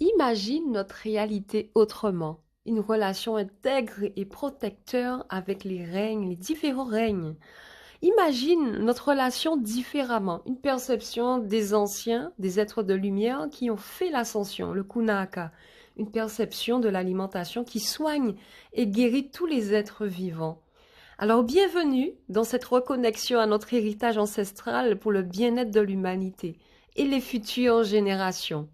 Imagine notre réalité autrement. Une relation intègre et protecteur avec les règnes, les différents règnes. Imagine notre relation différemment. Une perception des anciens, des êtres de lumière qui ont fait l'ascension, le Kunaka. Une perception de l'alimentation qui soigne et guérit tous les êtres vivants. Alors bienvenue dans cette reconnexion à notre héritage ancestral pour le bien-être de l'humanité et les futures générations.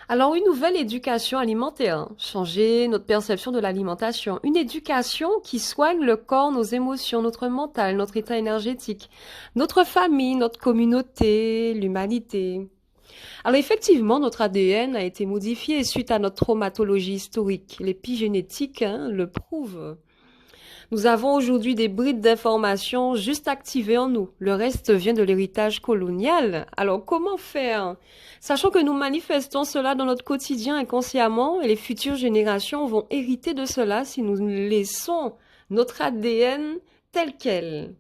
Alors, une nouvelle éducation alimentaire, hein. Changer notre perception de l'alimentation. Une éducation qui soigne le corps, nos émotions, notre mental, notre état énergétique, notre famille, notre communauté, l'humanité. Alors, effectivement, notre ADN a été modifié suite à notre traumatologie historique. L'épigénétique, hein, le prouve. Nous avons aujourd'hui des brides d'informations juste activées en nous. Le reste vient de l'héritage colonial. Alors comment faire? Sachant que nous manifestons cela dans notre quotidien inconsciemment et les futures générations vont hériter de cela si nous laissons notre ADN tel quel.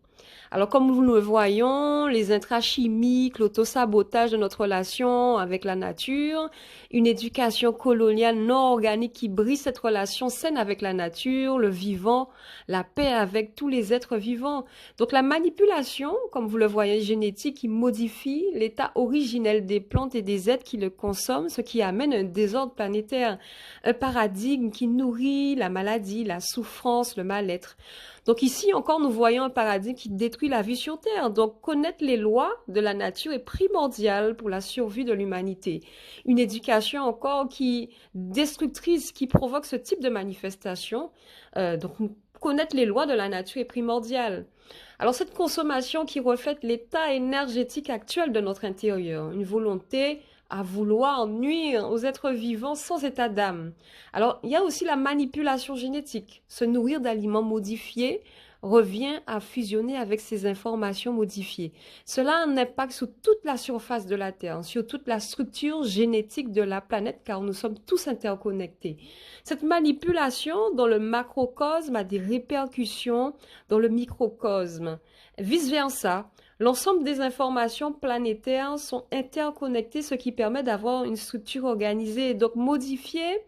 Alors, comme nous le voyons, les intrants chimiques, l'autosabotage de notre relation avec la nature, une éducation coloniale non organique qui brise cette relation saine avec la nature, le vivant, la paix avec tous les êtres vivants. Donc, la manipulation, comme vous le voyez, génétique, qui modifie l'état originel des plantes et des êtres qui le consomment, ce qui amène un désordre planétaire, un paradigme qui nourrit la maladie, la souffrance, le mal-être. Donc ici encore, nous voyons un paradigme qui détruit la vie sur Terre. Donc connaître les lois de la nature est primordial pour la survie de l'humanité. Une éducation encore qui destructrice, qui provoque ce type de manifestation. Donc connaître les lois de la nature est primordial. Alors cette consommation qui reflète l'état énergétique actuel de notre intérieur, une volonté à vouloir nuire aux êtres vivants sans état d'âme. Alors, il y a aussi la manipulation génétique. Se nourrir d'aliments modifiés revient à fusionner avec ces informations modifiées. Cela a un impact sur toute la surface de la Terre, sur toute la structure génétique de la planète, car nous sommes tous interconnectés. Cette manipulation dans le macrocosme a des répercussions dans le microcosme. Vice-versa, l'ensemble des informations planétaires sont interconnectées, ce qui permet d'avoir une structure organisée. Donc, modifier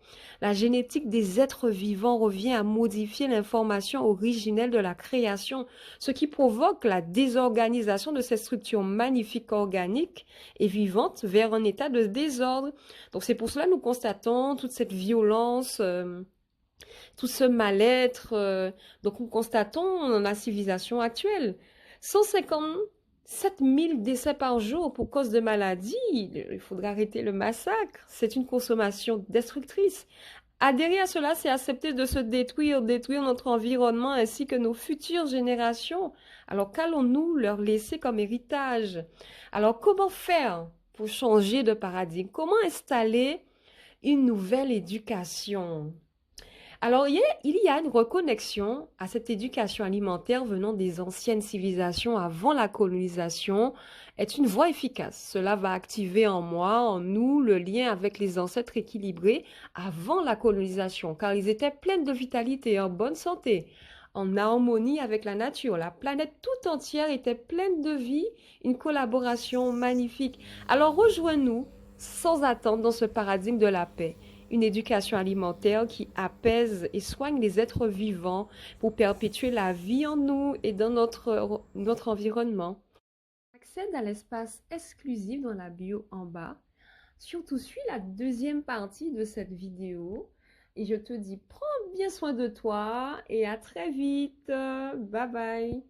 la génétique des êtres vivants revient à modifier l'information originelle de la création, ce qui provoque la désorganisation de ces structures magnifiques organiques et vivantes vers un état de désordre. Donc, c'est pour cela que nous constatons toute cette violence. Tout ce mal-être. Donc, nous constatons dans la civilisation actuelle 157 000 décès par jour pour cause de maladies. Il faudra arrêter le massacre. C'est une consommation destructrice. Adhérer à cela, c'est accepter de se détruire, détruire notre environnement ainsi que nos futures générations. Alors, qu'allons-nous leur laisser comme héritage? Alors, comment faire pour changer de paradigme? Comment installer une nouvelle éducation? Alors, il y a une reconnexion à cette éducation alimentaire venant des anciennes civilisations avant la colonisation est une voie efficace. Cela va activer en moi, en nous, le lien avec les ancêtres équilibrés avant la colonisation, car ils étaient pleins de vitalité, en bonne santé, en harmonie avec la nature. La planète tout entière était pleine de vie, une collaboration magnifique. Alors, rejoins-nous sans attendre dans ce paradigme de la paix, une éducation alimentaire qui apaise et soigne les êtres vivants pour perpétuer la vie en nous et dans notre environnement. Accède à l'espace exclusif dans la bio en bas. Surtout, suis la deuxième partie de cette vidéo et je te dis, prends bien soin de toi et à très vite. Bye bye.